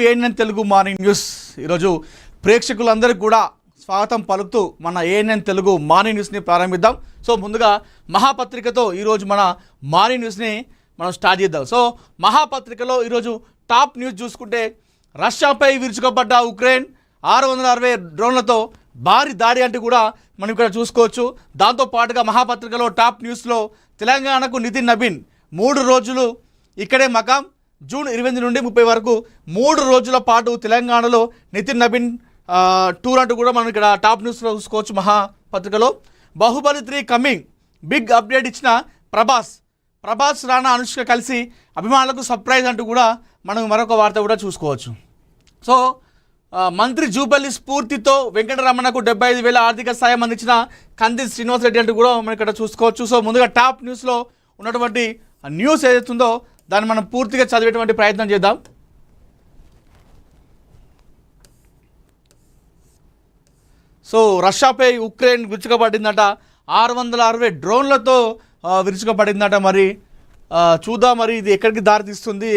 ANN Telugu morning news ఈరోజు ప్రేక్షకులందరికీ కూడా స్వాగతం పలుకుతూ మన ఏఎన్ఎన్ తెలుగు మార్నింగ్ న్యూస్ని ప్రారంభిద్దాం. సో ముందుగా మహాపత్రికతో ఈరోజు మన మార్నింగ్ న్యూస్ని మనం స్టార్ట్ చేద్దాం. సో మహాపత్రికలో ఈరోజు టాప్ న్యూస్ చూసుకుంటే రష్యాపై విరుచుకుపడ్డ ఉక్రెయిన్ 660 డ్రోన్లతో భారీ దాడి అంటూ కూడా మనం ఇక్కడ చూసుకోవచ్చు. దాంతోపాటుగా మహాపత్రికలో టాప్ న్యూస్లో తెలంగాణకు నితిన్ నబీన్ 3 రోజులు ఇక్కడే మకాం, జూన్ 28 నుండి 30 వరకు 3 రోజుల పాటు తెలంగాణలో నితిన్ నబీన్ టూర్ అంటూ కూడా మనం ఇక్కడ టాప్ న్యూస్లో చూసుకోవచ్చు. మహాపత్రికలో బాహుబలి 3 కమింగ్, బిగ్ అప్డేట్ ఇచ్చిన ప్రభాస్ రానా అనుష్క కలిసి అభిమానులకు సర్ప్రైజ్ అంటూ కూడా మనం మరొక వార్త కూడా చూసుకోవచ్చు. సో మంత్రి జూపల్లి స్ఫూర్తితో వెంకటరమణకు 75,000 ఆర్థిక సాయం అందించిన కంది శ్రీనివాస్ రెడ్డి అంటూ కూడా మనం ఇక్కడ చూసుకోవచ్చు. సో ముందుగా టాప్ న్యూస్లో ఉన్నటువంటి న్యూస్ ఏదైతుందో దాన్ని మనం పూర్తిగా చదివేటువంటి ప్రయత్నం చేద్దాం. సో రష్యాపై ఉక్రెయిన్ విరుచుకుపడిందట, 660 డ్రోన్లతో విరుచుకుపడిందట. మరి చూద్దాం మరి ఇది ఎక్కడికి దారితీస్తుంది.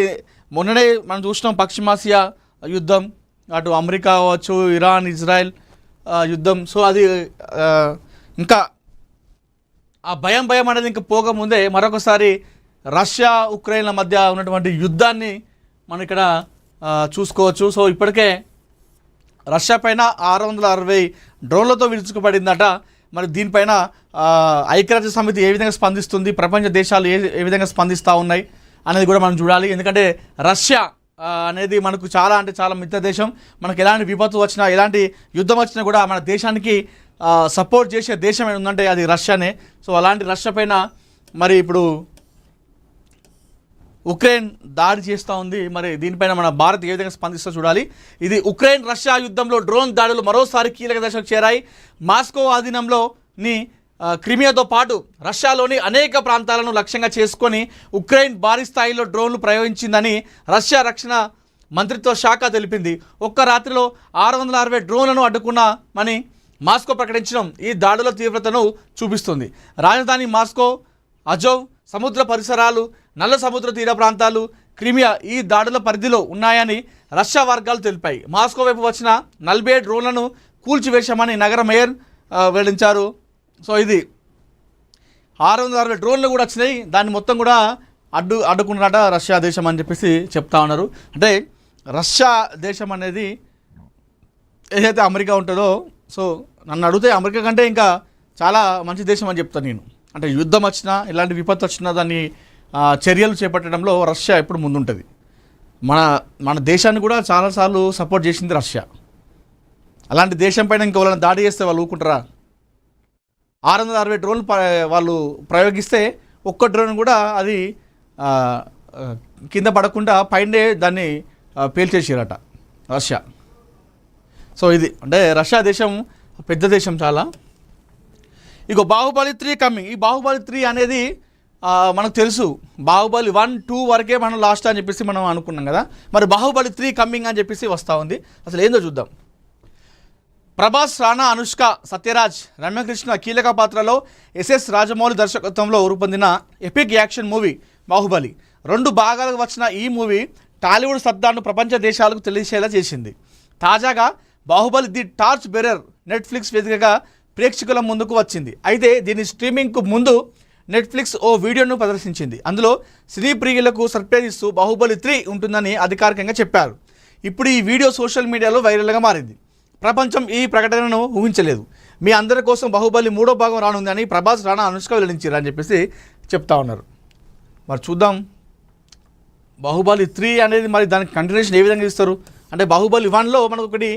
మొన్ననే మనం చూసినాం పశ్చిమాసియా యుద్ధం, అటు అమెరికా కావచ్చు, ఇరాన్ ఇజ్రాయెల్ యుద్ధం. సో అది ఇంకా ఆ భయం అనేది ఇంకా పోకముందే మరొకసారి రష్యా ఉక్రెయిన్ల మధ్య ఉన్నటువంటి యుద్ధాన్ని మనం ఇక్కడ చూసుకోవచ్చు. సో ఇప్పటికే రష్యా పైన 660 డ్రోన్లతో విరుచుకుపడిందట. మరి దీనిపైన ఐక్యరాజ్య సమితి ఏ విధంగా స్పందిస్తుంది, ప్రపంచ దేశాలు ఏ విధంగా స్పందిస్తూ ఉన్నాయి అనేది కూడా మనం చూడాలి. ఎందుకంటే రష్యా అనేది మనకు చాలా అంటే చాలా మిత్ర దేశం. మనకు ఎలాంటి విపత్తు వచ్చినా, ఎలాంటి యుద్ధం వచ్చినా కూడా మన దేశానికి సపోర్ట్ చేసే దేశం ఉందంటే అది రష్యానే. సో అలాంటి రష్యా పైన మరి ఇప్పుడు ఉక్రెయిన్ దాడి చేస్తూ ఉంది. మరి దీనిపైన మన భారత్ ఏ విధంగా స్పందిస్తూ చూడాలి. ఇది ఉక్రెయిన్ రష్యా యుద్ధంలో డ్రోన్ దాడులు మరోసారి కీలక దశకు చేరాయి. మాస్కో ఆధీనంలోని క్రిమియాతో పాటు రష్యాలోని అనేక ప్రాంతాలను లక్ష్యంగా చేసుకొని ఉక్రెయిన్ భారీ స్థాయిలో డ్రోన్లు ప్రయోగించిందని రష్యా రక్షణ మంత్రిత్వ శాఖ తెలిపింది. ఒక్క రాత్రిలో 660 డ్రోన్లను అడ్డుకున్నామని మాస్కో ప్రకటించడం ఈ దాడుల తీవ్రతను చూపిస్తుంది. రాజధాని మాస్కో, అజోవ్ సముద్ర పరిసరాలు, నల్ల సముద్ర తీర ప్రాంతాలు, క్రిమియా ఈ దాడుల పరిధిలో ఉన్నాయని రష్యా వర్గాలు తెలిపాయి. మాస్కో వైపు వచ్చిన 40 డ్రోన్లను కూల్చివేశామని నగర మేయర్ వెల్లడించారు. సో ఇది 660 డ్రోన్లు కూడా వచ్చినాయి, దాన్ని మొత్తం కూడా అడ్డుకున్నారట రష్యా దేశం అని చెప్పేసి చెప్తా ఉన్నారు. అంటే రష్యా దేశం అనేది ఏదైతే అమెరికా ఉంటుందో, సో నన్ను అడిగితే అమెరికా కంటే ఇంకా చాలా మంచి దేశం అని చెప్తాను నేను. అంటే యుద్ధం వచ్చినా, ఇలాంటి విపత్తు వచ్చినా దాన్ని చర్యలు చేపట్టడంలో రష్యా ఎప్పుడు ముందుంటుంది. మన దేశాన్ని కూడా చాలాసార్లు సపోర్ట్ చేసింది రష్యా. అలాంటి దేశం పైన ఇంకా వాళ్ళని దాడి చేస్తే వాళ్ళు ఊరుకుంటారా? 660 డ్రోన్లు వాళ్ళు ప్రయోగిస్తే ఒక్క డ్రోన్ కూడా అది కింద పడకుండా పైనే దాన్ని పేల్చేసారట రష్యా. సో ఇది అంటే రష్యా దేశం పెద్ద దేశం చాలా. ఇక బాహుబలి 3 కమింగ్. ఈ బాహుబలి 3 అనేది మనకు తెలుసు, బాహుబలి 1, 2 వరకే మనం లాస్ట్ అని చెప్పేసి మనం అనుకున్నాం కదా. మరి బాహుబలి 3 కమింగ్ అని చెప్పేసి వస్తూ ఉంది. అసలు ఏందో చూద్దాం. ప్రభాస్, రానా, అనుష్క, సత్యరాజ్, రమ్యకృష్ణ కీలక పాత్రలో ఎస్ఎస్ రాజమౌళి దర్శకత్వంలో రూపొందిన ఎపిక్ యాక్షన్ మూవీ బాహుబలి 2 భాగాలకు వచ్చిన ఈ మూవీ టాలీవుడ్ సత్తాను ప్రపంచ దేశాలకు తెలిసేలా చేసింది. తాజాగా Baahubali the torch bearer Netflix వేదికగా ప్రేక్షకుల ముందుకు వచ్చింది. అయితే దీని స్ట్రీమింగ్కు ముందు నెట్ఫ్లిక్స్ ఓ వీడియోను ప్రదర్శించింది. అందులో సినీ ప్రియులకు సర్ప్రైజ్ ఇస్తూ బాహుబలి 3 ఉంటుందని అధికారికంగా చెప్పారు. ఇప్పుడు ఈ వీడియో సోషల్ మీడియాలో వైరల్గా మారింది. ప్రపంచం ఈ ప్రకటనను ఊహించలేదు. మీ అందరి కోసం బాహుబలి 3వ భాగం రానుందని ప్రభాస్, రానా, అనుష్క వెల్లడించారు అని చెప్పేసి చెప్తా ఉన్నారు. మరి చూద్దాం బాహుబలి 3 అనేది మరి దానికి కంటిన్యూషన్ ఏ విధంగా ఇస్తారు. అంటే బాహుబలి 1లో మనకు ఒకటి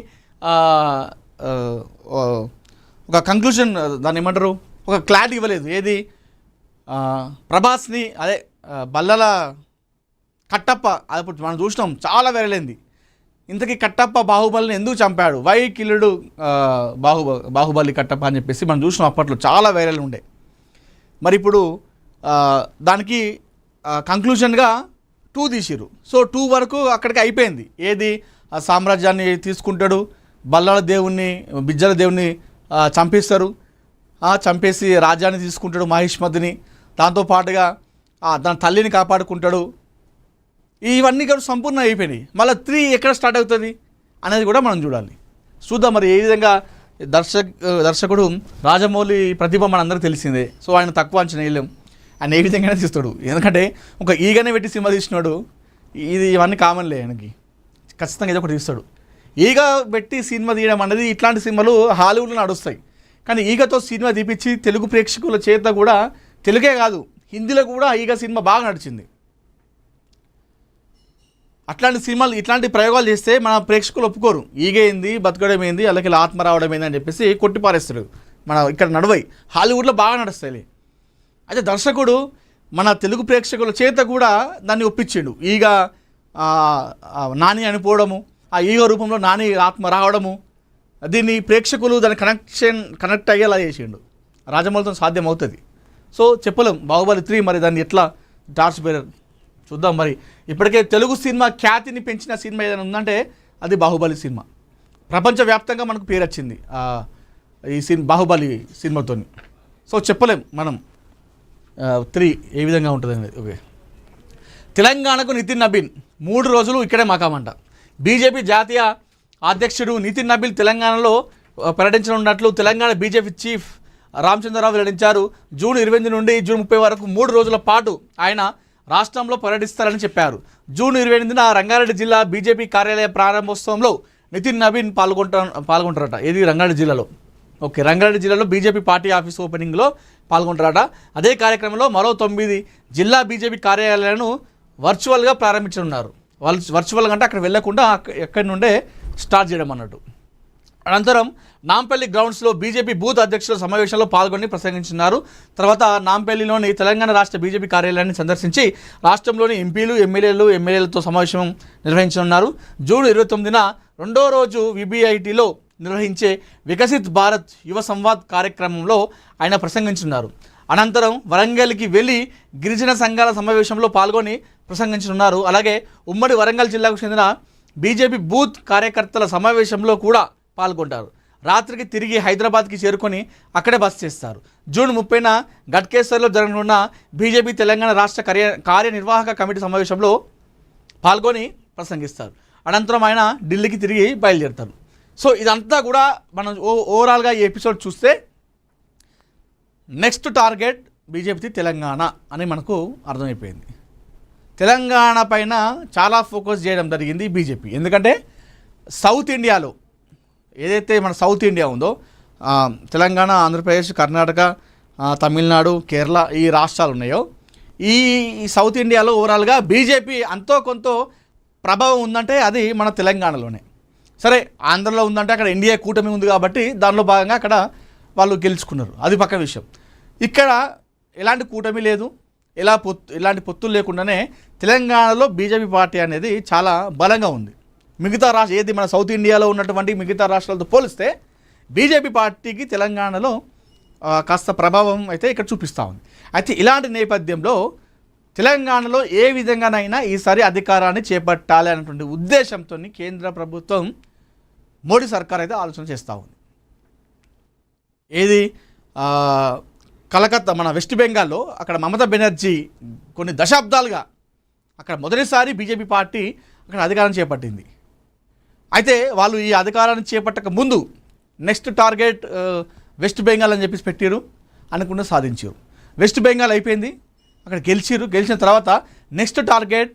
ఒక కంక్లూజన్, దాన్ని ఏమంటారు, ఒక క్లారిటీ ఇవ్వలేదు. ఏది ప్రభాస్ని అదే బల్లల కట్టప్ప, అది మనం చూసినాం చాలా వైరలైంది. ఇంతకీ కట్టప్ప బాహుబలిని ఎందుకు చంపాడు, వై కిల్లుడు బాహుబలి కట్టప్ప అని చెప్పేసి మనం చూసినాం. అప్పట్లో చాలా వైరల్ ఉండే. మరి ఇప్పుడు దానికి కంక్లూజన్గా 2 తీసిరు. సో 2 వరకు అక్కడికి అయిపోయింది. ఏది ఆ సామ్రాజ్యాన్ని తీసుకుంటాడు, బల్లల దేవుణ్ణి, బిజ్జల దేవుణ్ణి చంపేస్తారు, చంపేసి రాజ్యాన్ని తీసుకుంటాడు మహిష్మతిని. దాంతోపాటుగా దాని తల్లిని కాపాడుకుంటాడు. ఇవన్నీ కూడా సంపూర్ణ అయిపోయినాయి. మళ్ళీ 3 ఎక్కడ స్టార్ట్ అవుతుంది అనేది కూడా మనం చూడాలి. చూద్దాం మరి ఏ విధంగా. దర్శకుడు రాజమౌళి ప్రతిభ మనందరికీ తెలిసిందే. సో ఆయన తక్కువ అంచనా వేయలేం. ఆయన ఏ విధంగానే తీస్తాడు. ఎందుకంటే ఒక ఈగనే పెట్టి సినిమా తీసినాడు. ఇవన్నీ కామన్లే. ఆయనకి ఖచ్చితంగా ఏదో ఒకటి తీస్తాడు. ఈగ పెట్టి సినిమా తీయడం అనేది ఇట్లాంటి సినిమాలు హాలీవుడ్లో నడుస్తాయి. కానీ ఈగతో సినిమా తీపిచ్చి తెలుగు ప్రేక్షకుల చేత కూడా, తెలుగే కాదు హిందీలో కూడా ఈగ సినిమా బాగా నడిచింది. అట్లాంటి సినిమాలు ఇట్లాంటి ప్రయోగాలు చేస్తే మన ప్రేక్షకులు ఒప్పుకోరు. ఈగేంది, బతకడం ఏంది, అలాగే ఆత్మ రావడం ఏంది అని చెప్పేసి కొట్టిపారేస్తారు. మన ఇక్కడ నడవై హాలీవుడ్లో బాగా నడుస్తాయి. అయితే దర్శకుడు మన తెలుగు ప్రేక్షకుల చేత కూడా దాన్ని ఒప్పించాడు. ఈగ నాని అనిపోవడము, ఆ ఈగ రూపంలో నాని ఆత్మ రావడము, దీన్ని ప్రేక్షకులు దాని కనెక్ట్ అయ్యేలా చేసిండు. రాజమౌళితో సాధ్యం అవుతుంది. సో చెప్పలేం. బాహుబలి 3 మరి దాన్ని ఎట్లా టార్చ్ బేరర్ చూద్దాం. మరి ఇప్పటికే తెలుగు సినిమా ఖ్యాతిని పెంచిన సినిమా ఏదైనా ఉందంటే అది బాహుబలి సినిమా. ప్రపంచవ్యాప్తంగా మనకు పేరు వచ్చింది ఈ బాహుబలి సినిమాతో. సో చెప్పలేం మనం 3 ఏ విధంగా ఉంటుంది అనేది. ఓకే, తెలంగాణకు నితిన్ నబీన్ 3 రోజులు ఇక్కడే మకామంట. బీజేపీ జాతీయ అధ్యక్షుడు నితిన్ నబీన్ తెలంగాణలో పర్యటించనున్నట్లు తెలంగాణ బీజేపీ చీఫ్ రామచంద్రరావు వెల్లడించారు. జూన్ 28 నుండి జూన్ 30 వరకు 3 రోజుల పాటు ఆయన రాష్ట్రంలో పర్యటిస్తారని చెప్పారు. జూన్ 28న రంగారెడ్డి జిల్లా బీజేపీ కార్యాలయ ప్రారంభోత్సవంలో నితిన్ నబీన్ పాల్గొంటారట. ఏది రంగారెడ్డి జిల్లాలో. ఓకే, రంగారెడ్డి జిల్లాలో బీజేపీ పార్టీ ఆఫీస్ ఓపెనింగ్లో పాల్గొంటారట. అదే కార్యక్రమంలో మరో 9 జిల్లా బీజేపీ కార్యాలయాలను వర్చువల్గా ప్రారంభించనున్నారు. వర్చువల్గా అంటే అక్కడ వెళ్లకుండా ఎక్కడి నుండే స్టార్ట్ చేయడం అన్నట్టు. అనంతరం నాంపల్లి గ్రౌండ్స్లో బీజేపీ బూత్ అధ్యక్షుల సమావేశంలో పాల్గొని ప్రసంగించున్నారు. తర్వాత నాంపల్లిలోని తెలంగాణ రాష్ట్ర బీజేపీ కార్యాలయాన్ని సందర్శించి రాష్ట్రంలోని ఎంపీలు ఎమ్మెల్యేలతో సమావేశం నిర్వహించనున్నారు. జూన్ 29న 2వ రోజు విబిఐటిలో నిర్వహించే వికసిత్ భారత్ యువ సంవాద్ కార్యక్రమంలో ఆయన ప్రసంగించున్నారు. అనంతరం వరంగల్కి వెళ్ళి గిరిజన సంఘాల సమావేశంలో పాల్గొని ప్రసంగించనున్నారు. అలాగే ఉమ్మడి వరంగల్ జిల్లాకు చెందిన బీజేపీ బూత్ కార్యకర్తల సమావేశంలో కూడా పాల్గొంటారు. రాత్రికి తిరిగి హైదరాబాద్కి చేరుకొని అక్కడే బస చేస్తారు. జూన్ 30న గట్కేసర్లో జరగనున్న బీజేపీ తెలంగాణ రాష్ట్ర కార్యనిర్వాహక కమిటీ సమావేశంలో పాల్గొని ప్రసంగిస్తారు. అనంతరం ఆయన ఢిల్లీకి తిరిగి బయలుదేరుతారు. సో ఇదంతా కూడా మనం ఓవరాల్గా ఈ ఎపిసోడ్ చూస్తే నెక్స్ట్ టార్గెట్ బీజేపీ తెలంగాణ అని మనకు అర్థమైపోయింది. తెలంగాణ పైన చాలా ఫోకస్ చేయడం జరిగింది బీజేపీ. ఎందుకంటే సౌత్ ఇండియాలో ఏదైతే మన సౌత్ ఇండియా ఉందో, తెలంగాణ, ఆంధ్రప్రదేశ్, కర్ణాటక, తమిళనాడు, కేరళ ఈ రాష్ట్రాలు ఉన్నాయో, ఈ సౌత్ ఇండియాలో ఓవరాల్గా బీజేపీ అంతో కొంత ప్రభావం ఉందంటే అది మన తెలంగాణలోనే. సరే, ఆంధ్రలో ఉందంటే అక్కడ ఎన్డీఏ కూటమి ఉంది కాబట్టి దానిలో భాగంగా అక్కడ వాళ్ళు గెలుచుకున్నారు, అది పక్క విషయం. ఇక్కడ ఎలాంటి కూటమి లేదు, ఎలాంటి పొత్తులు లేకుండానే తెలంగాణలో బీజేపీ పార్టీ అనేది చాలా బలంగా ఉంది. మిగతా ఏది మన సౌత్ ఇండియాలో ఉన్నటువంటి మిగతా రాష్ట్రాలతో పోలిస్తే బీజేపీ పార్టీకి తెలంగాణలో కాస్త ప్రభావం అయితే ఇక్కడ చూపిస్తూ ఉంది. అయితే ఇలాంటి నేపథ్యంలో తెలంగాణలో ఏ విధంగానైనా ఈసారి అధికారాన్ని చేపట్టాలి అనేటువంటి ఉద్దేశంతో కేంద్ర ప్రభుత్వం, మోడీ సర్కార్ అయితే ఆలోచన చేస్తూ ఉంది. ఏది కలకత్తా, మన వెస్ట్ బెంగాల్లో అక్కడ మమతా బెనర్జీ కొన్ని దశాబ్దాలుగా అక్కడ మొదటిసారి బీజేపీ పార్టీ అక్కడ అధికారం చేపట్టింది. అయితే వాళ్ళు ఈ అధికారాన్ని చేపట్టక ముందు నెక్స్ట్ టార్గెట్ వెస్ట్ బెంగాల్ అని చెప్పేసి పెట్టారు, అనుకున్న సాధించారు. వెస్ట్ బెంగాల్ అయిపోయింది, అక్కడ గెలిచిన తర్వాత నెక్స్ట్ టార్గెట్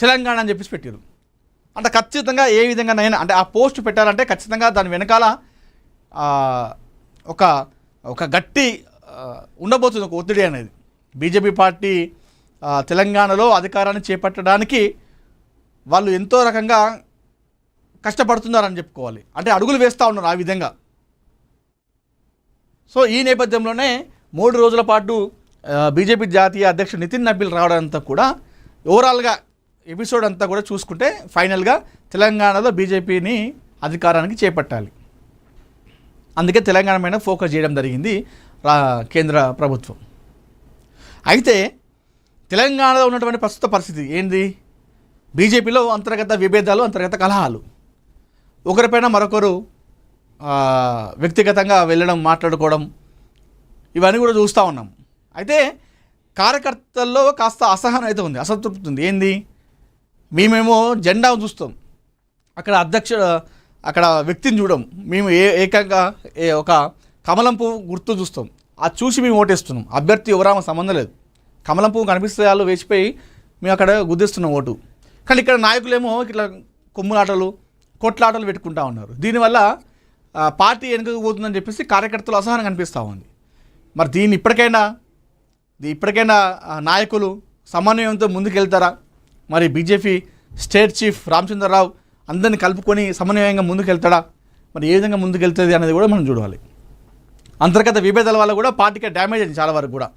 తెలంగాణ అని చెప్పేసి పెట్టారు. అంటే ఖచ్చితంగా ఏ విధంగానైనా అంటే ఆ పోస్ట్ పెట్టాలంటే ఖచ్చితంగా దాని వెనకాల ఒక గట్టి ఉండబోతుంది, ఒక ఒత్తిడి అనేది. బీజేపీ పార్టీ తెలంగాణలో అధికారాన్ని చేపట్టడానికి వాళ్ళు ఎంతో రకంగా కష్టపడుతున్నారని చెప్పుకోవాలి. అంటే అడుగులు వేస్తూ ఉన్నారు ఆ విధంగా. సో ఈ నేపథ్యంలోనే 3 రోజుల పాటు బీజేపీ జాతీయ అధ్యక్షుడు నితిన్ నబీన్ రావడం అంతా కూడా ఓవరాల్గా ఎపిసోడ్ అంతా కూడా చూసుకుంటే ఫైనల్గా తెలంగాణలో బీజేపీని అధికారానికి చేపట్టాలి. అందుకే తెలంగాణ మీద ఫోకస్ చేయడం జరిగింది కేంద్ర ప్రభుత్వం. అయితే తెలంగాణలో ఉన్నటువంటి ప్రస్తుత పరిస్థితి ఏంది? బీజేపీలో అంతర్గత విభేదాలు, అంతర్గత కలహాలు, ఒకరిపైన మరొకరు వ్యక్తిగతంగా వెళ్ళడం, మాట్లాడుకోవడం, ఇవన్నీ కూడా చూస్తూ ఉన్నాం. అయితే కార్యకర్తల్లో కాస్త అసహనం అయితే ఉంది, అసంతృప్తి ఉంది. ఏంది? మేమేమో జెండా చూస్తాం, అక్కడ అక్కడ వ్యక్తిని చూడం. మేము ఏకంగా ఒక కమలం పువ్వు గుర్తు చూస్తాం, అది చూసి మేము ఓటేస్తున్నాం. అభ్యర్థి ఎవరామ సంబంధం లేదు, కమలం పువ్వు కనిపిస్తే వాళ్ళు వేసిపోయి మేము అక్కడ గుద్దిస్తున్నాం ఓటు. కానీ ఇక్కడ నాయకులేమో ఇట్లా కొమ్ములాటలు కొట్లాటలు పెట్టుకుంటా ఉన్నారు. దీనివల్ల పార్టీ వెనుకకు పోతుందని చెప్పేసి కార్యకర్తలు అసహనం కనిపిస్తూ ఉంది. మరి దీన్ని ఇప్పటికైనా నాయకులు సమన్వయంతో ముందుకెళ్తారా? మరి బీజేపీ స్టేట్ చీఫ్ రామచంద్రరావు అందరినీ కలుపుకొని సమన్వయంగా ముందుకెళ్తాడా? మరి ఏ విధంగా ముందుకెళ్తుంది అనేది కూడా మనం చూడాలి. అంతర్గత విభేదాల వల్ల కూడా పార్టీకి డ్యామేజ్ అయింది, చాలా వరకు కూడా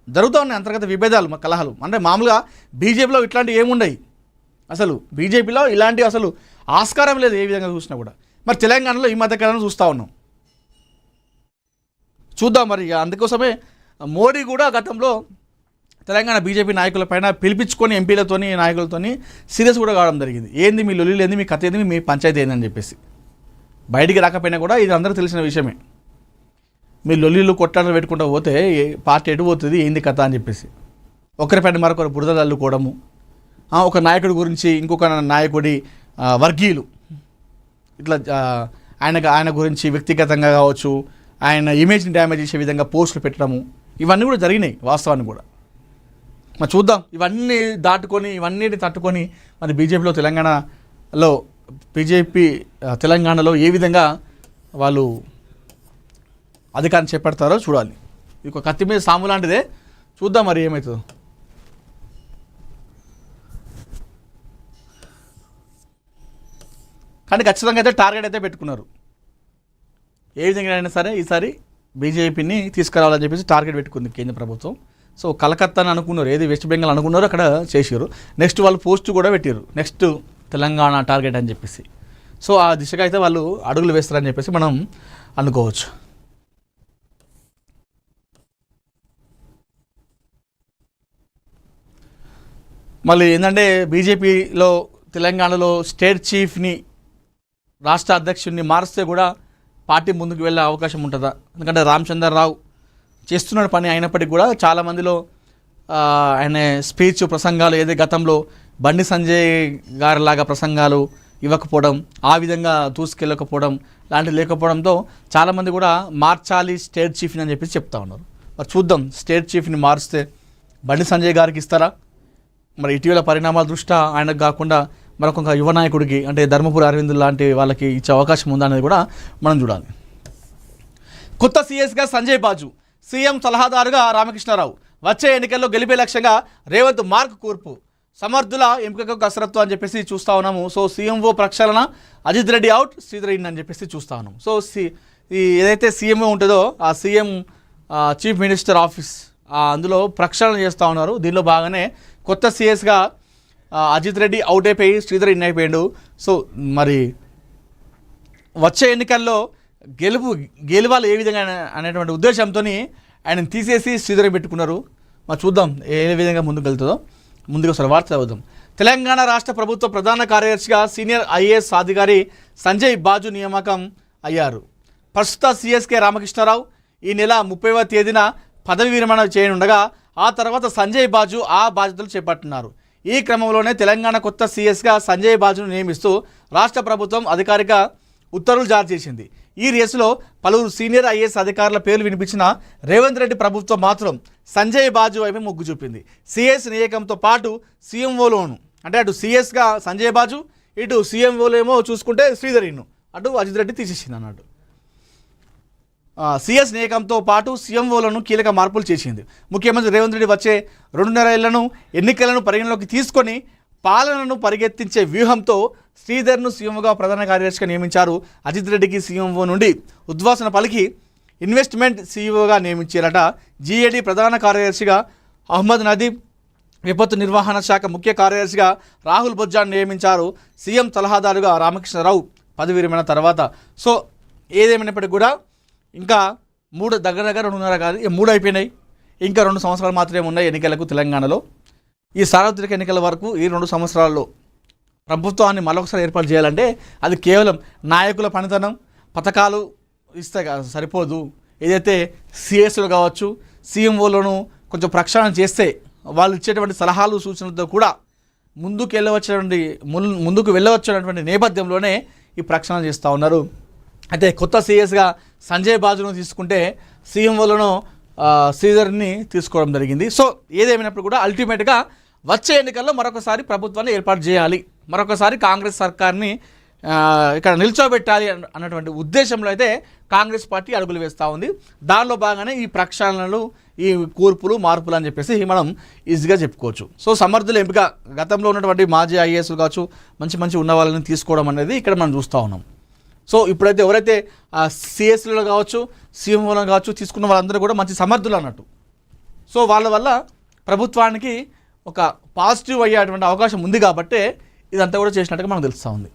జరుగుతూ ఉన్నాయి అంతర్గత విభేదాలు, కలహాలు. అంటే మామూలుగా బీజేపీలో ఇట్లాంటివి ఏముండయి, అసలు బీజేపీలో ఇలాంటివి అసలు ఆస్కారం లేదు ఏ విధంగా చూసినా కూడా. మరి తెలంగాణలో ఈ మధ్యకాలంలో చూస్తూ ఉన్నాం, చూద్దాం. మరి అందుకోసమే మోడీ కూడా గతంలో తెలంగాణ బీజేపీ నాయకులపైన పిలిపించుకొని ఎంపీలతోని నాయకులతోని సీరియస్ కూడా కావడం జరిగింది. ఏంది మీ లొల్లిలు, ఏంది మీ కథ, ఏంది మీ పంచాయతీ ఏందని చెప్పేసి. బయటికి రాకపోయినా కూడా ఇది అందరూ తెలిసిన విషయమే. మీ లొల్లిలు కొట్టాటలు పెట్టుకుంటూ పోతే పార్టీ ఎటు పోతుంది, ఏంది కథ అని చెప్పేసి ఒకరిపైన మరొకరు బురదలు అల్లుకోవడము, ఒక నాయకుడి గురించి ఇంకొక నాయకుడి వర్గీయులు ఇట్లా ఆయన గురించి వ్యక్తిగతంగా కావచ్చు, ఆయన ఇమేజ్ని డ్యామేజ్ చేసే విధంగా పోస్టులు పెట్టడము, ఇవన్నీ కూడా జరిగినాయి వాస్తవాన్ని కూడా. మరి చూద్దాం, ఇవన్నీ దాటుకొని ఇవన్నిటి తట్టుకొని మరి బీజేపీ తెలంగాణలో ఏ విధంగా వాళ్ళు అధికారం చేపడతారో చూడాలి. ఇది ఒక కత్తి మీద సాము లాంటిదే, చూద్దాం మరి ఏమవుతుందో. కానీ ఖచ్చితంగా అయితే టార్గెట్ అయితే పెట్టుకున్నారు, ఏ విధంగా అయినా సరే ఈసారి బీజేపీని తీసుకురావాలని చెప్పేసి టార్గెట్ పెట్టుకుంది కేంద్ర ప్రభుత్వం. సో కలకత్తా అని అనుకున్నారు, ఏది వెస్ట్ బెంగాల్ అనుకున్నారు, అక్కడ చేసారు. నెక్స్ట్ వాళ్ళు పోస్ట్ కూడా పెట్టారు, నెక్స్ట్ తెలంగాణ టార్గెట్ అని చెప్పేసి. సో ఆ దిశగా అయితే వాళ్ళు అడుగులు వేస్తారని చెప్పేసి మనం అనుకోవచ్చు. మళ్ళీ ఏంటంటే బీజేపీలో తెలంగాణలో స్టేట్ చీఫ్ని, రాష్ట్ర అధ్యక్షుడిని మారిస్తే కూడా పార్టీ ముందుకు వెళ్ళే అవకాశం ఉంటుందా? ఎందుకంటే రామచంద్రరావు చేస్తున్న పని అయినప్పటికీ కూడా చాలామందిలో ఆయన స్పీచ్ ప్రసంగాలు ఏదో గతంలో బండి సంజయ్ గారిలాగా ప్రసంగాలు ఇవ్వకపోవడం, ఆ విధంగా దూసుకెళ్ళకపోవడం లాంటివి లేకపోవడంతో చాలామంది కూడా మార్చాలి స్టేట్ చీఫ్ని అని చెప్పేసి చెప్తా ఉన్నారు. మరి చూద్దాం, స్టేట్ చీఫ్ని మారిస్తే బండి సంజయ్ గారికి ఇస్తారా? మరి ఇటీవల పరిణామాల దృష్ట్యా ఆయనకు కాకుండా మరొక యువ నాయకుడికి అంటే ధర్మపురి అరవింద్ లాంటి వాళ్ళకి ఇచ్చే అవకాశం ఉందా అనేది కూడా మనం చూడాలి. కొత్త సీఎస్గా సంజయ్ బాజు, సీఎం సలహాదారుగా రామకృష్ణారావు, వచ్చే ఎన్నికల్లో గెలిపే లక్ష్యంగా రేవంత్ మార్క్ కూర్పు, సమర్థుల ఎంపికకు కసరత్తు అని చెప్పేసి చూస్తూ ఉన్నాము. సో సీఎంఓ ప్రక్షాళన, అజిత్ రెడ్డి అవుట్, శ్రీధర్ ఇన్ అని చెప్పేసి చూస్తూ ఉన్నాము. సో ఏదైతే సీఎంఓ ఉంటుందో ఆ సీఎం చీఫ్ మినిస్టర్ ఆఫీస్ అందులో ప్రక్షాళన చేస్తూ ఉన్నారు. దీనిలో బాగానే కొత్త సీఎస్గా అజిత్ రెడ్డి అవుట్ అయిపోయి శ్రీధర్ ఇన్ అయిపోయాడు. సో మరి వచ్చే ఎన్నికల్లో గెలవాలి ఏ విధంగా అనేటువంటి ఉద్దేశంతో ఆయనను తీసేసి శ్రీధర్ పెట్టుకున్నారు. మరి చూద్దాం ఏ విధంగా ముందుకు వెళ్తుందో. ముందుగా ఒకసారి వార్త చదువుదాం. తెలంగాణ రాష్ట్ర ప్రభుత్వ ప్రధాన కార్యదర్శిగా సీనియర్ ఐఏఎస్ అధికారి సంజయ్ బాజు నియామకం అయ్యారు. ప్రస్తుత సీఎస్కే రామకృష్ణారావు ఈ నెల 30వ తేదీన పదవి విరమణ చేయనుండగా ఆ తర్వాత సంజయ్ బాజు ఆ బాధ్యతలు చేపట్టున్నారు. ఈ క్రమంలోనే తెలంగాణ కొత్త సీఎస్గా సంజయ్ బాజును నియమిస్తూ రాష్ట్ర ప్రభుత్వం అధికారిక ఉత్తర్వులు జారీ చేసింది. ఈ రేసులో పలువురు సీనియర్ ఐఏఎస్ అధికారుల పేర్లు వినిపించిన రేవంత్ రెడ్డి ప్రభుత్వం మాత్రం సంజయ్ బాజు వైపు మొగ్గు చూపింది. సీఎస్ నియామకంతో పాటు సీఎంఓలోను అంటే అటు సీఎస్గా సంజయ్ బాజు, ఇటు సీఎంఓలో ఏమో చూసుకుంటే శ్రీధర్ ఇన్ను, అటు అజిత్ రెడ్డి తీసేసింది అన్నట్టు. సీఎస్ నియామకంతో పాటు సీఎంఓలను కీలక మార్పులు చేసింది. ముఖ్యమంత్రి రేవంత్ రెడ్డి వచ్చే 2.5 ఏళ్లను ఎన్నికలను పరిగణలోకి తీసుకొని పాలనను పరిగెత్తించే వ్యూహంతో శ్రీధర్ను సీఎంఓగా ప్రధాన కార్యదర్శిగా నియమించారు. అజిత్ రెడ్డికి సీఎంఓ నుండి ఉద్వాసన పలికి ఇన్వెస్ట్మెంట్ సీఈఓగా నియమించారట. జీఏడీ ప్రధాన కార్యదర్శిగా అహ్మద్ నదీబ్, విపత్తు నిర్వహణ శాఖ ముఖ్య కార్యదర్శిగా రాహుల్ బొజ్జాను నియమించారు. సీఎం సలహాదారుగా రామకృష్ణారావు పదవి విరమణ తర్వాత. సో ఏదేమైనప్పటికీ కూడా ఇంకా దగ్గర 2.5 కాదు 3 అయిపోయినాయి. ఇంకా 2 సంవత్సరాలు మాత్రమే ఉన్నాయి ఎన్నికలకు తెలంగాణలో. ఈ సార్వత్రిక ఎన్నికల వరకు ఈ 2 సంవత్సరాల్లో ప్రభుత్వాన్ని మరొకసారి ఏర్పాటు చేయాలంటే అది కేవలం నాయకుల పనితనం, పథకాలు ఇస్తే సరిపోదు. ఏదైతే సిఎస్లు కావచ్చు, సీఎంఓలను కొంచెం ప్రక్షాళన చేస్తే వాళ్ళు ఇచ్చేటువంటి సలహాలు సూచనలతో కూడా ముందుకు వెళ్ళవచ్చినటువంటి నేపథ్యంలోనే ఈ ప్రక్షాళన చేస్తూ ఉన్నారు. అయితే కొత్త సీఎస్గా సంజయ్ బాజును తీసుకుంటే సీఎంఓలను శ్రీధర్ని తీసుకోవడం జరిగింది. సో ఏదేమైనప్పుడు కూడా అల్టిమేట్గా వచ్చే ఎన్నికల్లో మరొకసారి ప్రభుత్వాన్ని ఏర్పాటు చేయాలి, మరొకసారి కాంగ్రెస్ సర్కార్ని ఇక్కడ నిల్చోబెట్టాలి అన్నటువంటి ఉద్దేశంలో అయితే కాంగ్రెస్ పార్టీ అడుగులు వేస్తూ ఉంది. దానిలో భాగంగానే ఈ ప్రక్షాళనలు, ఈ కూర్పులు, మార్పులు అని చెప్పేసి మనం ఈజీగా చెప్పుకోవచ్చు. సో సమర్థుల ఎంపిక, గతంలో ఉన్నటువంటి మాజీ ఐఏఎస్లు కావచ్చు, మంచి ఉన్న వాళ్ళని తీసుకోవడం అనేది ఇక్కడ మనం చూస్తూ ఉన్నాం. సో ఇప్పుడైతే ఎవరైతే సిఎస్లలో కావచ్చు, సీఎంఓలో కావచ్చు తీసుకున్న వాళ్ళందరూ కూడా మంచి సమర్థులు అన్నట్టు. సో వాళ్ళ వల్ల ప్రభుత్వానికి ఒక పాజిటివ్ అయ్యేటువంటి అవకాశం ఉంది కాబట్టే ఇదంతా కూడా చేసినట్టుగా మనకు తెలుస్తూ ఉంది.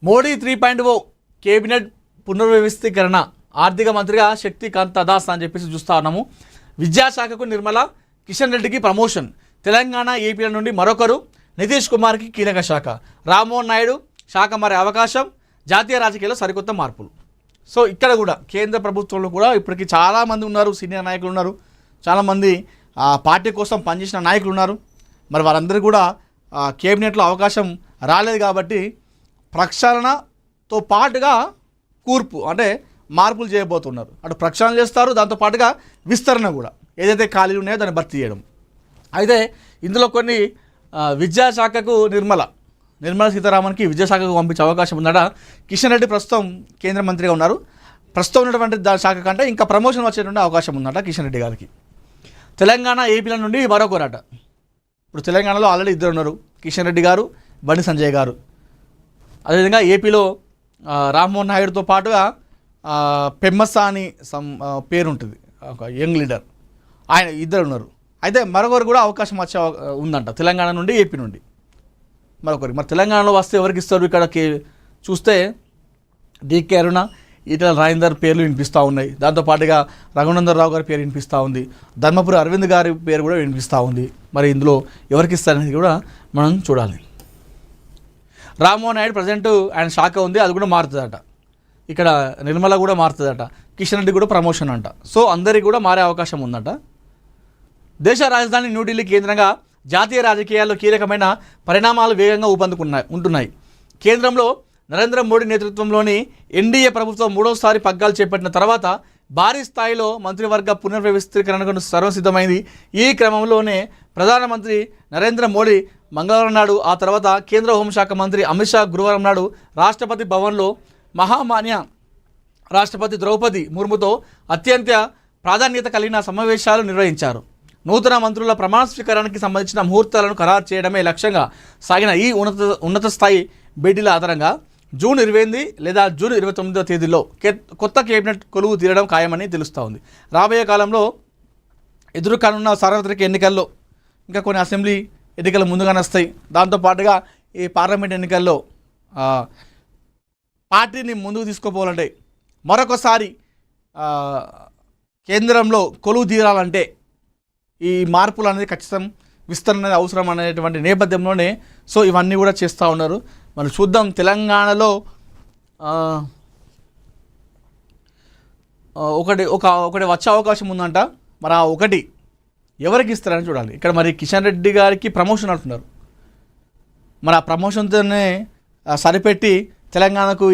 మోడీ 3.0 కేబినెట్ పునర్వ్యవస్థీకరణ, ఆర్థిక మంత్రిగా శక్తికాంత దాస్ అని చెప్పేసి చూస్తూ ఉన్నాము. విద్యాశాఖకు నిర్మల, కిషన్ రెడ్డికి ప్రమోషన్, తెలంగాణ ఏపీల నుండి మరొకరు, నితీష్ కుమార్కి కీలక శాఖ, రామ్మోహన్ నాయుడు శాఖ మారే అవకాశం, జాతీయ రాజకీయాల్లో సరికొత్త మార్పులు. సో ఇక్కడ కూడా కేంద్ర ప్రభుత్వంలో కూడా ఇప్పటికీ చాలామంది ఉన్నారు, సీనియర్ నాయకులు ఉన్నారు, చాలామంది పార్టీ కోసం పనిచేసిన నాయకులు ఉన్నారు. మరి వారందరూ కూడా కేబినెట్లో అవకాశం రాలేదు కాబట్టి ప్రక్షాళనతో పాటుగా కూర్పు అంటే మార్పులు చేయబోతున్నారు. అటు ప్రక్షాళన చేస్తారు, దాంతోపాటుగా విస్తరణ కూడా ఏదైతే ఖాళీలు ఉన్నాయో దాన్ని భర్తీ చేయడం. అయితే ఇందులో కొన్ని విద్యాశాఖకు నిర్మలా సీతారామన్కి విద్యాశాఖకు పంపించే అవకాశం ఉందట. కిషన్ రెడ్డి ప్రస్తుతం కేంద్ర మంత్రిగా ఉన్నారు. ప్రస్తుతం ఉన్నటువంటి శాఖ కంటే ఇంకా ప్రమోషన్ వచ్చేటువంటి అవకాశం ఉందట కిషన్ రెడ్డి గారికి. తెలంగాణ ఏపీల నుండి మరొకరట. ఇప్పుడు తెలంగాణలో ఆల్రెడీ ఇద్దరు ఉన్నారు, కిషన్ రెడ్డి గారు, బండి సంజయ్ గారు. అదేవిధంగా ఏపీలో రామ్మోహన్ నాయుడుతో పాటుగా పెమ్మస అని పేరు ఉంటుంది, ఒక యంగ్ లీడర్, ఆయన ఇద్దరు ఉన్నారు. అయితే మరొకరు కూడా అవకాశం వచ్చే ఉందంట తెలంగాణ నుండి, ఏపీ నుండి మరొకరికి. మరి తెలంగాణలో వస్తే ఎవరికి ఇస్తారు? ఇక్కడ చూస్తే డికే అరుణ, ఈటల రాజేందర్ పేర్లు వినిపిస్తూ ఉన్నాయి. దాంతోపాటుగా రఘునందన్ రావు గారి పేరు వినిపిస్తూ ఉంది, ధర్మపురి అరవింద్ గారి పేరు కూడా వినిపిస్తూ ఉంది. మరి ఇందులో ఎవరికి ఇస్తారనేది కూడా మనం చూడాలి. రామ్మోహన్ నాయుడు ప్రజెంట్ ఆయన శాఖ ఉంది, అది కూడా మారుతుందట. ఇక్కడ నిర్మల కూడా మారుతుందట, కిషన్ రెడ్డి కూడా ప్రమోషన్ అంట. సో అందరికీ కూడా మారే అవకాశం ఉందట. దేశ రాజధాని న్యూఢిల్లీ కేంద్రంగా జాతీయ రాజకీయాల్లో కీలకమైన పరిణామాలు వేగంగా ఉంటున్నాయి. కేంద్రంలో నరేంద్ర మోడీ నేతృత్వంలోని ఎన్డీఏ ప్రభుత్వం మూడోసారి పగ్గాలు చేపట్టిన తర్వాత భారీ స్థాయిలో మంత్రివర్గ పునర్వ్యవస్థీకరణకు సర్వసిద్ధమైంది. ఈ క్రమంలోనే ప్రధానమంత్రి నరేంద్ర మోడీ మంగళవారం నాడు, ఆ తర్వాత కేంద్ర హోంశాఖ మంత్రి అమిత్ షా గురువారం నాడు రాష్ట్రపతి భవన్లో మహామాన్య రాష్ట్రపతి ద్రౌపది ముర్ముతో అత్యంత ప్రాధాన్యత కలిగిన సమావేశాలు నిర్వహించారు. నూతన మంత్రుల ప్రమాణ స్వీకారానికి సంబంధించిన ముహూర్తాలను ఖరారు చేయడమే లక్ష్యంగా సాగిన ఈ ఉన్నత స్థాయి భేటీల ఆధారంగా జూన్ 28 లేదా జూన్ 29వ తేదీలో కొత్త కేబినెట్ కొలువు తీరడం ఖాయమని తెలుస్తూ ఉంది. రాబోయే కాలంలో ఎదురు కానున్న సార్వత్రిక ఎన్నికల్లో ఇంకా కొన్ని అసెంబ్లీ ఎన్నికలు ముందుగానే వస్తాయి. దాంతోపాటుగా ఈ పార్లమెంట్ ఎన్నికల్లో పార్టీని ముందుకు తీసుకుపోవాలంటే, మరొకసారి కేంద్రంలో కొలువు తీరాలంటే ఈ మార్పులు అనేది ఖచ్చితం, విస్తరణ అనేది అవసరం అనేటువంటి నేపథ్యంలోనే సో ఇవన్నీ కూడా చేస్తూ ఉన్నారు. మనం చూద్దాం తెలంగాణలో ఒకటి వచ్చే అవకాశం ఉందంట. మరి ఆ ఒకటి ఎవరికి ఇస్తారని చూడాలి. ఇక్కడ మరి కిషన్ రెడ్డి గారికి ప్రమోషన్ అంటున్నారు. మరి ఆ ప్రమోషన్తోనే సరిపెట్టి తెలంగాణకు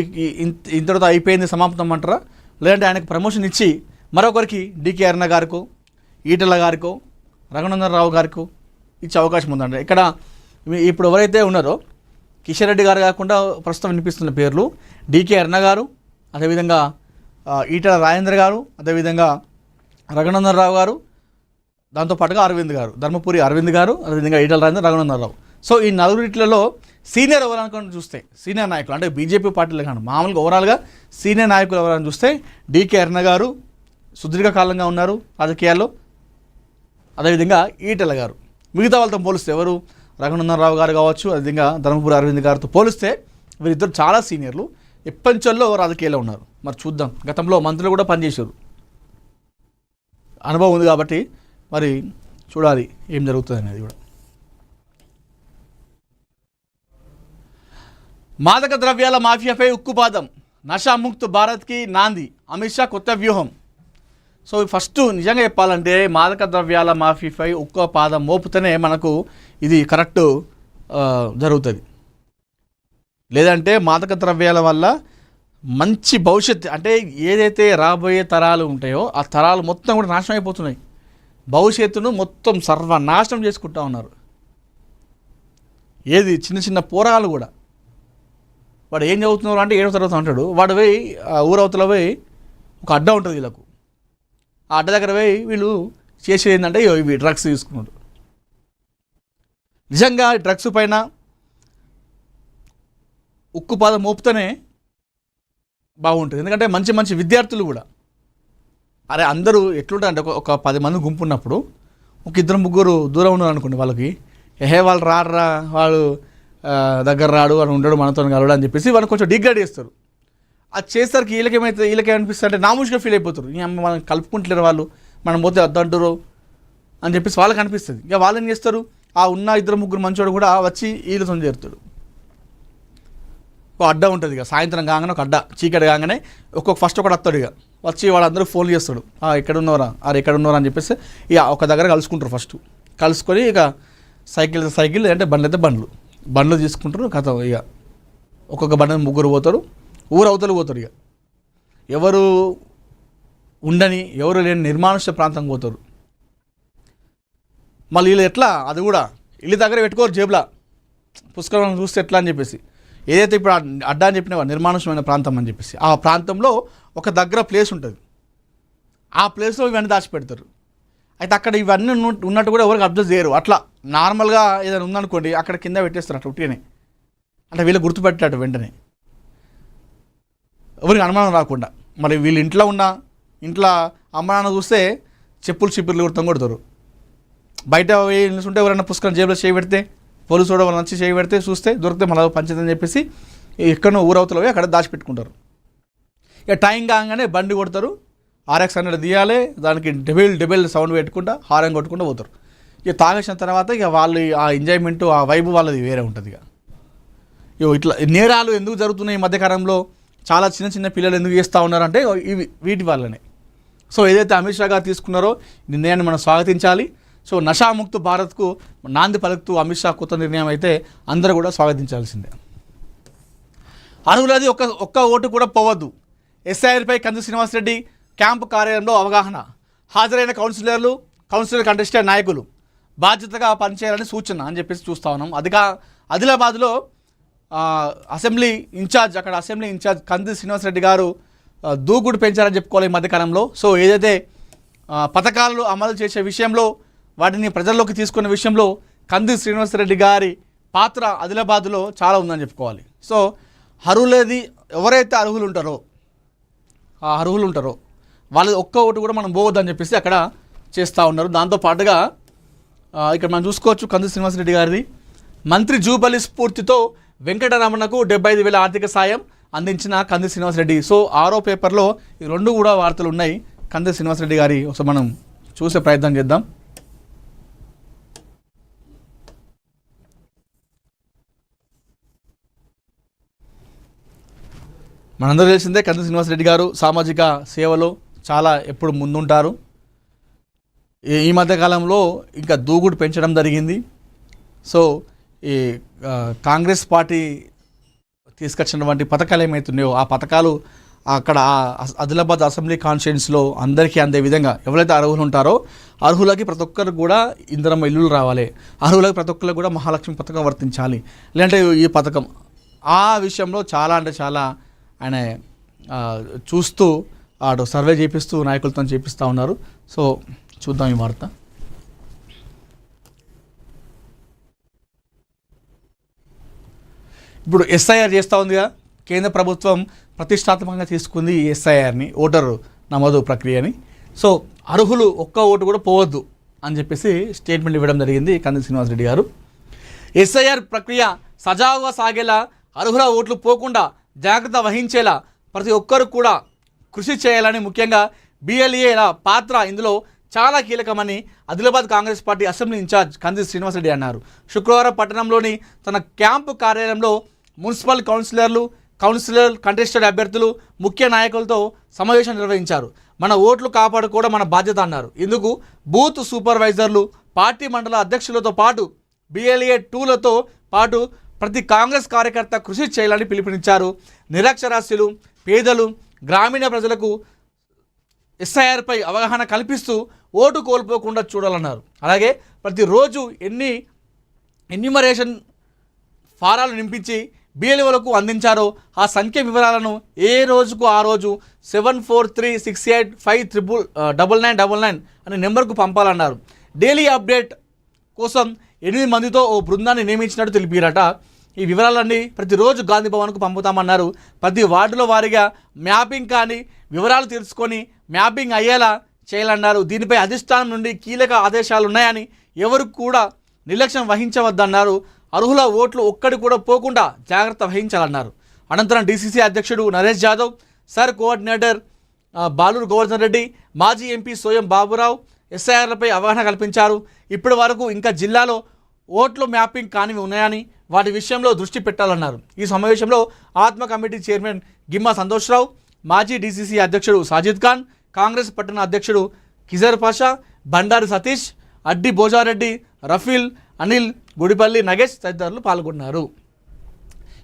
ఇంతటితో అయిపోయింది సమాప్తం అంటారా, లేదంటే ఆయనకు ప్రమోషన్ ఇచ్చి మరొకరికి డికే అరుణ గారికో, ఈటల గారికో, రఘునందన్ రావు గారికో ఇచ్చే అవకాశం ఉందండి. ఇక్కడ ఇప్పుడు ఎవరైతే ఉన్నారో కిషన్ రెడ్డి గారు కాకుండా ప్రస్తుతం వినిపిస్తున్న పేర్లు డికే అరుణ గారు, అదేవిధంగా ఈటల రాజేంద్ర గారు, అదేవిధంగా రఘునందన్ రావు గారు, దాంతోపాటుగా అరవింద్ గారు, ధర్మపురి అరవింద్ గారు, అదేవిధంగా ఈటల రాజేంద్ర, రఘునందన్ రావు. సో ఈ నలుగురిట్లలో సీనియర్ ఎవరు అనుకుని చూస్తే, సీనియర్ నాయకులు అంటే బీజేపీ పార్టీలో కానీ మామూలుగా ఓవరాల్గా సీనియర్ నాయకులు ఎవరని చూస్తే డికే అరుణ గారు సుదీర్ఘకాలంగా ఉన్నారు రాజకీయాల్లో, అదేవిధంగా ఈటల గారు. మిగతా వాళ్ళతో పోలిస్తే ఎవరు, రఘునందన్ రావు గారు కావచ్చు, అదేవిధంగా ధర్మపురి అరవింద్ గారితో పోలిస్తే వీరిద్దరు చాలా సీనియర్లు, ఎప్పటిలో రాజకీయాల్లో ఉన్నారు. మరి చూద్దాం, గతంలో మంత్రులు కూడా పనిచేశారు, అనుభవం ఉంది కాబట్టి మరి చూడాలి ఏం జరుగుతుంది అనేది కూడా. మాదక ద్రవ్యాల మాఫియాపై ఉక్కుపాదం, నషాముక్త్ భారత్కి నాంది, అమిత్ షా కొత్త వ్యూహం. సో ఫస్ట్ నిజంగా చెప్పాలంటే మాదక ద్రవ్యాల మాఫీపై ఉక్కుపాదం మోపుతూనే మనకు ఇది కరెక్ట్ జరుగుతుంది. లేదంటే మాదక ద్రవ్యాల వల్ల మంచి భవిష్యత్తు అంటే ఏదైతే రాబోయే తరాలు ఉంటాయో ఆ తరాలు మొత్తం కూడా నాశనం అయిపోతున్నాయి. భవిష్యత్తును మొత్తం సర్వనాశనం చేసుకుంటా ఉన్నారు. ఏది చిన్న చిన్న పోరాలు కూడా వాడు ఏం చదువుతున్నారు అంటే 7వ తరగతి అంటాడు. వాడు పోయి ఊరవతల పోయి ఒక అడ్డ ఉంటుంది వీళ్ళకు. ఆ అడ్డ దగ్గర పోయి వీళ్ళు చేసేది ఏంటంటే ఇవి డ్రగ్స్ తీసుకున్నాడు. నిజంగా డ్రగ్స్ పైన ఉక్కు పాదం మోపుతూనే బాగుంటుంది. ఎందుకంటే మంచి మంచి విద్యార్థులు కూడా అరే అందరూ ఎట్లుంటారంటే ఒక 10 మంది గుంపు ఉన్నప్పుడు ఒక 2-3 దూరం ఉన్నారు అనుకోండి, వాళ్ళకి వాళ్ళు రాడరా వాడు దగ్గర రాడు వాడు ఉండడు మనతో కలవడు అని చెప్పేసి వాళ్ళు కొంచెం డిగ్రేడ్ చేస్తారు. అది చేసరికి వీళ్ళకేమనిపిస్తుంది అంటే నామూషిగా ఫీల్ అయిపోతారు. మనం కలుపుకుంటలేరు వాళ్ళు, మనం పోతే వద్దంటారు అని చెప్పేసి వాళ్ళకి అనిపిస్తుంది. ఇక వాళ్ళు ఏం చేస్తారు, ఆ ఉన్న 2-3 మంచోడు కూడా వచ్చి వీళ్ళతో చేరుతాడు. ఒక అడ్డ ఉంటుంది ఇక సాయంత్రం కాగానే ఒక అడ్డ చీకటి కాగానే ఫస్ట్ ఒకటి వస్తాడు. ఇక వచ్చి వాళ్ళందరూ ఫోన్ చేస్తాడు, ఎక్కడ ఉన్నవరా ఎక్కడ ఉన్నవరా అని చెప్పేసి ఇక ఒక దగ్గర కలుసుకుంటారు. ఫస్ట్ కలుసుకొని ఇక సైకిల్ అంటే బండ్లు తీసుకుంటారు. కథ ఇక ఒక్కొక్క బండి 3 పోతారు, ఊరు అవతలు పోతారు. ఇక ఎవరు ఉండని ఎవరు లేని నిర్మానుష్య ప్రాంతం పోతారు. మళ్ళీ వీళ్ళు ఎట్లా అది కూడా ఇల్లు దగ్గర పెట్టుకోరు జేబులా పుష్కరం చూస్తే ఎట్లా అని చెప్పేసి ఏదైతే ఇప్పుడు అడ్డా అని చెప్పిన నిర్మానుష్యమైన ప్రాంతం అని చెప్పేసి ఆ ప్రాంతంలో ఒక దగ్గర ప్లేస్ ఉంటుంది. ఆ ప్లేస్లో ఇవన్నీ దాచిపెడతారు. అయితే అక్కడ ఇవన్నీ ఉన్నట్టు కూడా ఎవరికి అబ్జర్వ్ చేయరు. అట్లా నార్మల్గా ఏదైనా ఉందనుకోండి అక్కడ కింద పెట్టేస్తారు అట్లా ఉట్టిగానే. అంటే వీళ్ళు గుర్తుపెట్టాడు వెంటనే ఎవరికి అనుమానం రాకుండా. మరి వీళ్ళు ఇంట్లో అమ్మ నాన్న చూస్తే చెప్పులు చిప్పులు కొడతారు. బయట ఉంటే ఎవరైనా పుస్తకం జేబులో చేయి పెడితే పోలీసు కూడా వాళ్ళు నచ్చి చేయి పెడితే చూస్తే దొరికితే మళ్ళీ పంచదని చెప్పేసి ఎక్కడో ఊరవతలో పోయి అక్కడ దాచిపెట్టుకుంటారు. ఇక టైం కాగానే బండి కొడతారు, RX 100 తీయాలి, దానికి డెబెల్ సౌండ్ పెట్టుకుంటా హారన్ కొట్టుకుంటూ పోతారు. ఇక తాగేసిన తర్వాత ఇక వాళ్ళు ఆ ఎంజాయ్మెంట్ ఆ వైబ్ వాళ్ళది వేరే ఉంటుంది. ఇక ఇట్లా నేరాలు ఎందుకు జరుగుతున్నాయి ఈ మధ్యకాలంలో, చాలా చిన్న పిల్లలు ఎందుకు చేస్తూ ఉన్నారంటే వీటి వల్లనే. సో ఏదైతే అమిత్ షా గారు తీసుకున్నారో నిర్ణయాన్ని మనం స్వాగతించాలి. సో నషాముక్త భారత్కు నాంది పలుకుతూ అమిత్ షా కొత్త నిర్ణయం అయితే అందరూ కూడా స్వాగతించాల్సిందే. అర్హులది ఒక్క ఓటు కూడా పోవద్దు. SIRపై కంది శ్రీనివాసరెడ్డి క్యాంపు కార్యాలయంలో అవగాహన. హాజరైన కౌన్సిలర్ కంటెస్టెడ్ నాయకులు బాధ్యతగా పనిచేయాలని సూచన అని చెప్పేసి చూస్తూ ఉన్నాం. ఆదిలాబాద్లో అసెంబ్లీ ఇన్ఛార్జ్ కంది శ్రీనివాసరెడ్డి గారు దూకుడు పెంచారని చెప్పుకోవాలి ఈ మధ్యకాలంలో. సో ఏదైతే పథకాలు అమలు చేసే విషయంలో వాటిని ప్రజల్లోకి తీసుకునే విషయంలో కంది శ్రీనివాసరెడ్డి గారి పాత్ర ఆదిలాబాద్లో చాలా ఉందని చెప్పుకోవాలి. సో ఎవరైతే అర్హులు ఉంటారో వాళ్ళది ఒక్క ఓటు కూడా మనం పోవద్దని చెప్పేసి అక్కడ చేస్తూ ఉన్నారు. దాంతోపాటుగా ఇక్కడ మనం చూసుకోవచ్చు కంది శ్రీనివాసరెడ్డి గారిది మంత్రి జూబలి స్ఫూర్తితో వెంకటరమణకు 75,000 ఆర్థిక సాయం అందించిన కంది శ్రీనివాసరెడ్డి. సో 6వ పేపర్లో ఈ 2 కూడా వార్తలు ఉన్నాయి కంది శ్రీనివాసరెడ్డి గారి. ఒకసారి మనం చూసే ప్రయత్నం చేద్దాం. మనందరూ తెలిసిందే కంది శ్రీనివాసరెడ్డి గారు సామాజిక సేవలో చాలా ఎప్పుడు ముందుంటారు. ఈ మధ్యకాలంలో ఇంకా దూకుడు పెంచడం జరిగింది. సో ఈ కాంగ్రెస్ పార్టీ తీసుకొచ్చినటువంటి పథకాలు ఏమవుతున్నాయో ఆ పథకాలు అక్కడ ఆదిలాబాద్ అసెంబ్లీ కాన్స్టిట్యుయెన్సీలో అందరికీ అందే విధంగా ఎవరైతే అర్హులు ఉంటారో అర్హులకి ప్రతి ఒక్కరు కూడా ఇందిరమ్మ ఇల్లులు రావాలి, అర్హులకి ప్రతి ఒక్కరికి కూడా మహాలక్ష్మి పథకం వర్తించాలి. లేదంటే ఈ పథకం ఆ విషయంలో చాలా అంటే చాలా ఆయన చూస్తూ అటు సర్వే చేపిస్తూ నాయకులతో చేపిస్తూ ఉన్నారు. సో చూద్దాం ఈ వార్త. ఇప్పుడు SIR చేస్తూ ఉందిగా కేంద్ర ప్రభుత్వం ప్రతిష్టాత్మకంగా తీసుకుంది ఈ SIRని, ఓటరు నమోదు ప్రక్రియని. సో అర్హులు ఒక్క ఓటు కూడా పోవద్దు అని చెప్పేసి స్టేట్మెంట్ ఇవ్వడం జరిగింది కంది శ్రీనివాసరెడ్డి గారు. SIR ప్రక్రియ సజావుగా సాగేలా అర్హుల ఓట్లు పోకుండా జాగ్రత్త వహించేలా ప్రతి ఒక్కరు కూడా కృషి చేయాలని, ముఖ్యంగా BLAల పాత్ర ఇందులో చాలా కీలకమని Adilabad Congress party assembly incharge Kandi Srinivasa Reddy అన్నారు. శుక్రవారం పట్టణంలోని తన క్యాంపు కార్యాలయంలో మున్సిపల్ కౌన్సిలర్ కంటెస్టెడ్ అభ్యర్థులు ముఖ్య నాయకులతో సమావేశం నిర్వహించారు. మన ఓట్లు కాపాడుకోవడం మన బాధ్యత అన్నారు. ఇందుకు బూత్ సూపర్వైజర్లు, పార్టీ మండల అధ్యక్షులతో పాటు BLA 2లతో పాటు ప్రతి కాంగ్రెస్ కార్యకర్త కృషి చేయాలని పిలుపునిచ్చారు. నిరక్షరాస్యులు, పేదలు, గ్రామీణ ప్రజలకు SIRపై అవగాహన కల్పిస్తూ ఓటు కోల్పోకుండా చూడాలన్నారు. అలాగే ప్రతిరోజు ఎన్యూమరేషన్ ఫారాలు నింపించి BLOలకు అందించారో ఆ సంఖ్య వివరాలను ఏ రోజుకు ఆ రోజు 7436859999 అనే నెంబర్కు పంపాలన్నారు. డైలీ అప్డేట్ కోసం 8 మందితో ఓ బృందాన్ని నియమించినట్టు తెలిపారట. ఈ వివరాలన్నీ ప్రతిరోజు గాంధీ భవన్కు పంపుతామన్నారు. ప్రతి వార్డులో వారీగా మ్యాపింగ్ కానీ వివరాలు తెలుసుకొని మ్యాపింగ్ అయ్యేలా చేయాలన్నారు. దీనిపై అధిష్టానం నుండి కీలక ఆదేశాలు ఉన్నాయని ఎవరు కూడా నిర్లక్ష్యం వహించవద్దన్నారు. అర్హుల ఓట్లు ఒక్కడి కూడా పోకుండా జాగ్రత్త వహించాలన్నారు. అనంతరం DCC అధ్యక్షుడు నరేష్ యాదవ్, సర్ కోఆర్డినేటర్ బాలూరు గోవర్ధన్ రెడ్డి, మాజీ MP సోయం బాబురావు SIRలపై అవగాహన కల్పించారు. ఇప్పటి వరకు ఇంకా జిల్లాలో ఓట్లు మ్యాపింగ్ కానివి ఉన్నాయని వాటి విషయంలో దృష్టి పెట్టాలన్నారు. ఈ సమావేశంలో ఆత్మ కమిటీ చైర్మన్ గిమ్మా సంతోష్రావు, మాజీ DCC అధ్యక్షుడు సాజిద్ ఖాన్, కాంగ్రెస్ పట్టణ అధ్యక్షుడు కిజర్ పాషా, బండారి సతీష్, అడ్డి భోజారెడ్డి, రఫీల్, అనిల్, గుడిపల్లి నగేష్ తదితరులు పాల్గొన్నారు.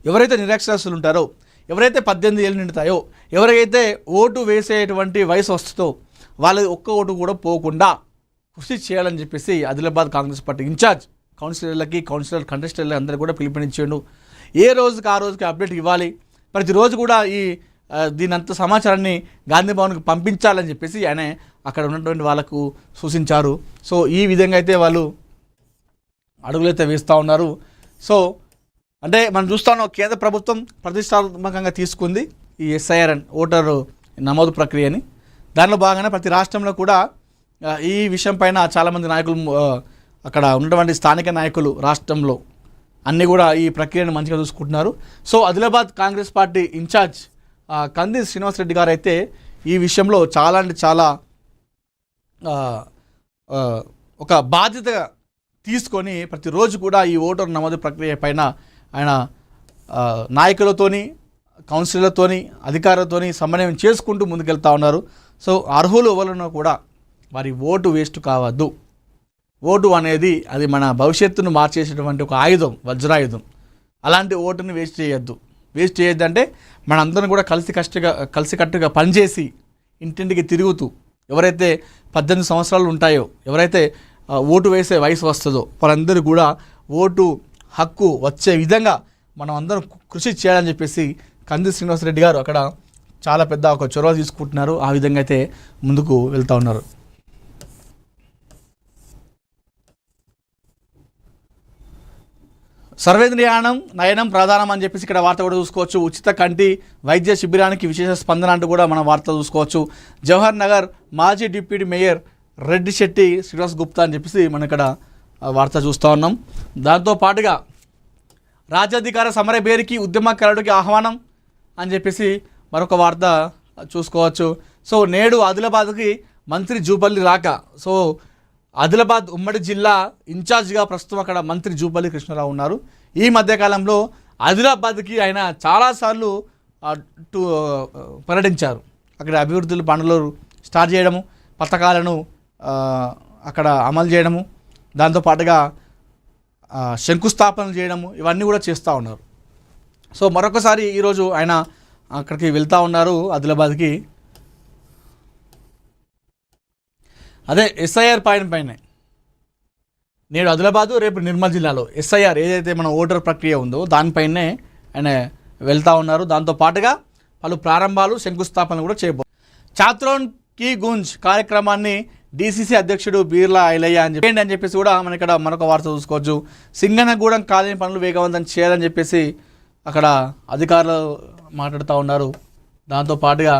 ఎవరైతే నిరక్షరాస్యులు ఉంటారో, ఎవరైతే 18 ఏళ్ళు నిండుతాయో, ఎవరైతే ఓటు వేసేటువంటి వయసు వస్తుందో వాళ్ళ ఒక్క ఓటు కూడా పోకుండా కృషి చేయాలని చెప్పేసి ఆదిలాబాద్ కాంగ్రెస్ పార్టీ ఇన్ఛార్జ్ కౌన్సిలర్లకి, కౌన్సిలర్ కంటెస్టర్లకి అందరూ కూడా పిలుపునిచ్చాడు. ఏ రోజుకి ఆ రోజుకి అప్డేట్ ఇవ్వాలి, ప్రతిరోజు కూడా దీనంత సమాచారాన్ని గాంధీ భవన్కి పంపించాలని చెప్పేసి ఆయన అక్కడ ఉన్నటువంటి వాళ్ళకు సూచించారు. సో ఈ విధంగా అయితే వాళ్ళు అడుగులైతే వేస్తూ ఉన్నారు. సో అంటే మనం చూస్తా ఉన్నాం, కేంద్ర ప్రభుత్వం ప్రతిష్టాత్మకంగా తీసుకుంది ఈ SIR ఓటరు నమోదు ప్రక్రియని. దానిలో భాగంగా ప్రతి రాష్ట్రంలో కూడా ఈ విషయం పైన చాలామంది నాయకులు, అక్కడ ఉన్నటువంటి స్థానిక నాయకులు రాష్ట్రంలో అన్నీ కూడా ఈ ప్రక్రియను మంచిగా చూసుకుంటున్నారు. So Adilabad Congress party incharge Kandi Srinivasa Reddy గారు అయితే ఈ విషయంలో చాలా అంటే చాలా ఒక బాధ్యతగా తీసుకొని ప్రతిరోజు కూడా ఈ ఓటర్ నమోదు ప్రక్రియ పైన ఆయన నాయకులతోని, కౌన్సిలర్లతోని, అధికారులతోని సమన్వయం చేసుకుంటూ ముందుకెళ్తూ ఉన్నారు. సో అర్హులు ఎవరున్నా కూడా వారి ఓటు వేస్ట్ కావద్దు. ఓటు అనేది అది మన భవిష్యత్తును మార్చేసేటువంటి ఒక ఆయుధం, వజ్రాయుధం. అలాంటి ఓటుని వేస్ట్ చేయొద్దు. వేస్ట్ చేయొద్దంటే మనందరం కూడా కలిసికట్టుగా పనిచేసి ఇంటింటికి తిరుగుతూ ఎవరైతే 18 సంవత్సరాలు ఉంటాయో, ఎవరైతే ఓటు వేసే వయసు వస్తుందో వాళ్ళందరూ కూడా ఓటు హక్కు వచ్చే విధంగా మనం అందరం కృషి చేయాలని చెప్పేసి కంది శ్రీనివాసరెడ్డి గారు అక్కడ చాలా పెద్ద ఒక చొరవ తీసుకుంటున్నారు. ఆ విధంగా అయితే ముందుకు వెళ్తూ ఉన్నారు. సర్వేంద్రియాణం నయనం ప్రధానం అని చెప్పేసి ఇక్కడ వార్త కూడా చూసుకోవచ్చు. ఉచిత కంటి వైద్య శిబిరానికి విశేష స్పందన అంటూ కూడా మనం వార్త చూసుకోవచ్చు. జవహర్ నగర్ మాజీ డిప్యూటీ మేయర్ రెడ్డి శెట్టి శ్రీనివాస్ గుప్తా అని చెప్పేసి మనం ఇక్కడ వార్త చూస్తూ ఉన్నాం. దాంతో పాటుగా రాజ్యాధికార సమర బేరికి ఉద్యమకారుడికి ఆహ్వానం అని చెప్పేసి మరొక వార్త చూసుకోవచ్చు. సో నేడు ఆదిలాబాద్కి మంత్రి జూపల్లి రాక. సో ఆదిలాబాద్ ఉమ్మడి జిల్లా ఇన్ఛార్జిగా ప్రస్తుతం అక్కడ మంత్రి జూపల్లి కృష్ణారావు ఉన్నారు. ఈ మధ్యకాలంలో ఆదిలాబాద్కి ఆయన చాలాసార్లు పర్యటించారు. అక్కడ అభివృద్ధుల పనులు స్టార్ట్ చేయడము, పథకాలను అక్కడ అమలు చేయడము, దాంతోపాటుగా శంకుస్థాపనలు చేయడము, ఇవన్నీ కూడా చేస్తూ ఉన్నారు. సో మరొకసారి ఈరోజు ఆయన అక్కడికి వెళ్తూ ఉన్నారు ఆదిలాబాద్కి. అదే SIR పైన నేడు ఆదిలాబాదు, రేపు నిర్మల్ జిల్లాలో SIR ఏదైతే మన ఓటర్ ప్రక్రియ ఉందో దానిపైనే ఆయన వెళ్తూ ఉన్నారు. దాంతోపాటుగా పలు ప్రారంభాలు, శంకుస్థాపనలు కూడా చేయబోతున్నారు. ఛాత్రోన్ కీ గుంజ్ కార్యక్రమాన్ని DCC అధ్యక్షుడు బీర్లా ఐలయ్య అని చెప్పేసి కూడా మనం ఇక్కడ మరొక వార్త చూసుకోవచ్చు. సింగనగూడెం కాలనీ పనులు వేగవంతం చేయాలని చెప్పేసి అక్కడ అధికారులు మాట్లాడుతూ ఉన్నారు. దాంతోపాటుగా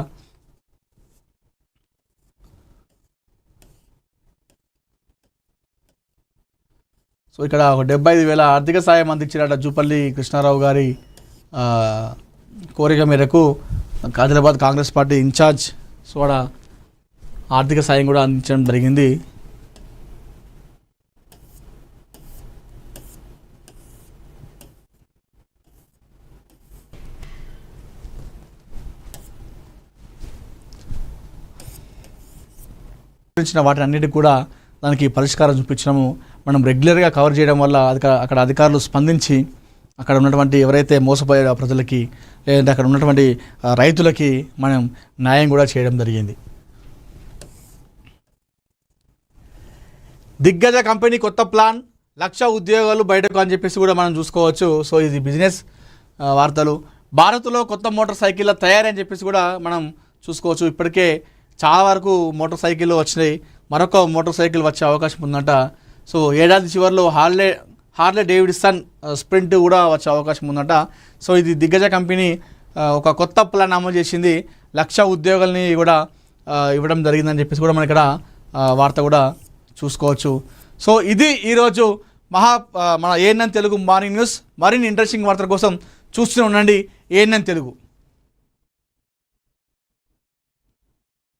సో ఇక్కడ ఒక 75,000 ఆర్థిక సాయం అందించారట జూపల్లి కృష్ణారావు గారి కోరిక మేరకు Adilabad Congress party incharge. So అక్కడ ఆర్థిక సాయం కూడా అందించడం జరిగింది. వాటిని అన్నిటికీ కూడా దానికి పరిష్కారం చూపించడము మనం రెగ్యులర్గా కవర్ చేయడం వల్ల అక్కడ అధికారులు స్పందించి అక్కడ ఉన్నటువంటి ఎవరైతే మోసపోయే ప్రజలకి లేదంటే అక్కడ ఉన్నటువంటి రైతులకి మనం న్యాయం కూడా చేయడం జరిగింది. దిగ్గజ కంపెనీ కొత్త ప్లాన్, 1,00,000 ఉద్యోగాలు బయటకు అని చెప్పేసి కూడా మనం చూసుకోవచ్చు. సో ఇది బిజినెస్ వార్తలు. భారత్లో కొత్త మోటార్ సైకిళ్ళ తయారీ అని చెప్పేసి కూడా మనం చూసుకోవచ్చు. ఇప్పటికే చాలా వరకు మోటార్ సైకిళ్ళు వచ్చినాయి, మరొక మోటార్ సైకిల్ వచ్చే అవకాశం ఉందంట. సో ఏడాది చివరిలో హార్లే డేవిడ్సన్ స్ప్రింట్ కూడా వచ్చే అవకాశం ఉందంట. సో ఇది దిగ్గజ కంపెనీ ఒక కొత్త ప్లాన్ అమలు చేసింది, 1,00,000 ఉద్యోగాలని కూడా ఇవ్వడం జరిగిందని చెప్పేసి కూడా మనం ఇక్కడ వార్త కూడా చూసుకోవచ్చు. సో ఇది ఈరోజు మన ఏఎన్ఎన్ తెలుగు మార్నింగ్ న్యూస్. మరిన్ని ఇంట్రెస్టింగ్ వార్తల కోసం చూస్తూనే ఉండండి ఏఎన్ఎన్ తెలుగు.